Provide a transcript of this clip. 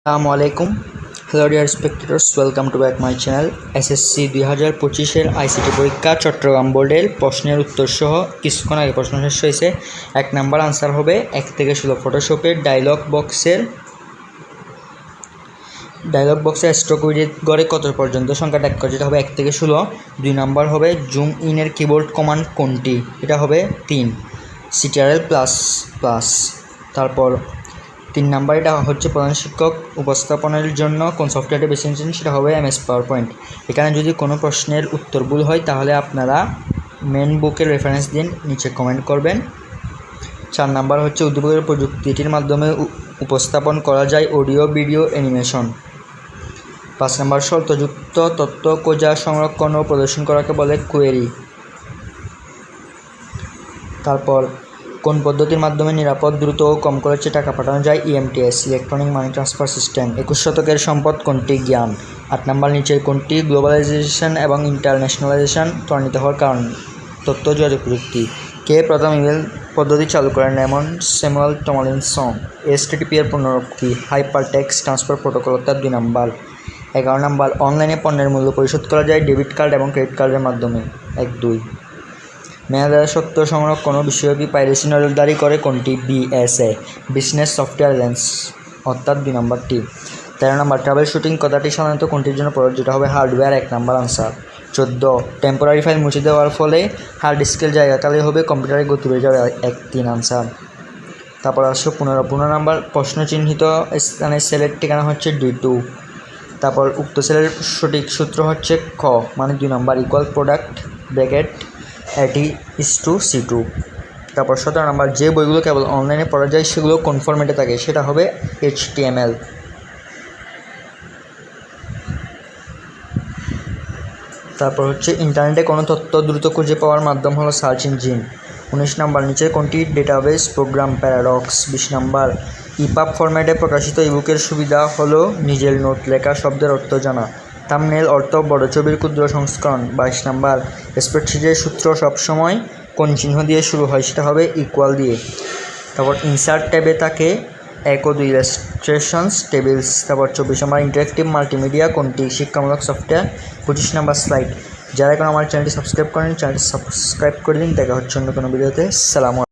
আসসালামু hello dear spectators, welcome to back my channel. SSC 2025-এর ICT পরীক্ষা চট্টগ্রাম বোর্ডের প্রশ্নের উত্তর সহ কিছুক্ষণ আগে প্রশ্ন শেষ হয়েছে। 1 নাম্বার আনসার হবে 1 থেকে 16। ফটোশপের ডায়লগ বক্সে স্ট্রোক উইডথ গড়ে কত পর্যন্ত সংখ্যাটা এক করে, যেটা হবে 1 থেকে 16। 2 নাম্বার হবে জুম ইনের কিবোর্ড কমান্ড কোনটি, এটা হবে 3 CTRL++। তারপর 3 নাম্বার এটা হচ্ছে প্রধান শিক্ষক উপস্থাপনের জন্য কোন সফটওয়্যারটি বেছে নিয়েছেন, সেটা হবে MS পাওয়ারপয়েন্ট। এখানে যদি কোনো প্রশ্নের উত্তর ভুল হয় তাহলে আপনারা মেন বুকের রেফারেন্স দিন, নিচে কমেন্ট করবেন। 4 নাম্বার হচ্ছে উদ্দীপকের প্রযুক্তিটির মাধ্যমে উপস্থাপন করা যায় অডিও ভিডিও অ্যানিমেশন। 5 নাম্বার শর্তযুক্ত তথ্য খোঁজা সংরক্ষণ ও প্রদর্শন করাকে বলে কোয়েরি। তারপর কোন পদ্ধতির মাধ্যমে নিরাপদ, দ্রুত ও কম খরচে টাকা পাঠানো যায়, EMTS electronic money transfer system. 21 শতকের সম্পদ কোনটি, জ্ঞান। 8 নাম্বার নিচের কোনটি গ্লোবালাইজেশন এবং ইন্টারন্যাশনালাইজেশন ত্বরান্বিত হওয়ার কারণ, তথ্য যোগাযোগ প্রযুক্তি। কে প্রথম ইমেল পদ্ধতি চালু করেন, স্যামুয়েল টমলিনসন। HTTP এর পুনরুক্তি, হাইপার টেক্সট ট্রান্সফার প্রোটোকল, অর্থাৎ 2 নাম্বার। 11 নাম্বার অনলাইনে পণ্যের মূল্য পরিশোধ করা যায় ডেবিট কার্ড এবং ক্রেডিট কার্ডের মাধ্যমে, 1-2। মেয়াদার সত্য সংরক্ষণ ও বিশ্বব্যাপী পাইরেসি নজরদারি করে কোনটি, BSA বিজনেস সফটওয়্যার লেন্স, অর্থাৎ 2 নাম্বারটি। 13 নাম্বার ট্রাভেল শুটিং কথাটি সাধারণত কোনটির জন্য প্রযোজ্য, যেটা হবে hardware, 1 number answer. 14 temporary file মুছে দেওয়ার ফলে হার্ড ডিস্কের জায়গা খালি হবে, কম্পিউটারের গতি বেড়ে যাবে, 1-3 আনসার। তারপর আসো 15 নাম্বার প্রশ্ন চিহ্নিত স্থানে সেলের ঠিকানা হচ্ছে D2। তারপর উক্ত সেলের সঠিক সূত্র হচ্ছে খ মানে 2 number equal product bracket AT:2C2। তারপর 17 নাম্বার যে বইগুলো কেবল অনলাইনে পড়া যায় সেগুলো কোন ফরম্যাটে থাকে, সেটা হবে HTML। তারপর হচ্ছে ইন্টারনেটে কোনো তথ্য দ্রুত খুঁজে পাওয়ার মাধ্যম হলো সার্চ ইঞ্জিন। 19 নাম্বার নিচের কোনটি database program, paradox. 20 number EPUB ফরম্যাটে প্রকাশিত ইবুকের সুবিধা হলো নিজের নোট লেখা, শব্দের অর্থ জানা। থাম্বনেল অর্থ বড় ছবির ক্ষুদ্র সংস্করণ। 22 নাম্বার স্প্রেডশিটের সূত্র সবসময় কোন চিহ্ন দিয়ে শুরু হয়, সেটা হবে ইকুয়াল দিয়ে। তারপর ইনসার্ট ট্যাবে থাকে 1 ও 2 ইলাস্ট্রেশনস টেবিলস। তারপর 24 নাম্বার ইন্টারেক্টিভ মাল্টিমিডিয়া কোনটি, শিক্ষামূলক সফটওয়্যার। 25 number slide. যারা এখন আমার চ্যানেলটি সাবস্ক্রাইব করেন, চ্যানেলটি সাবস্ক্রাইব করে দিন। দেখা হচ্ছে অন্য কোনো ভিডিওতে। সালাম।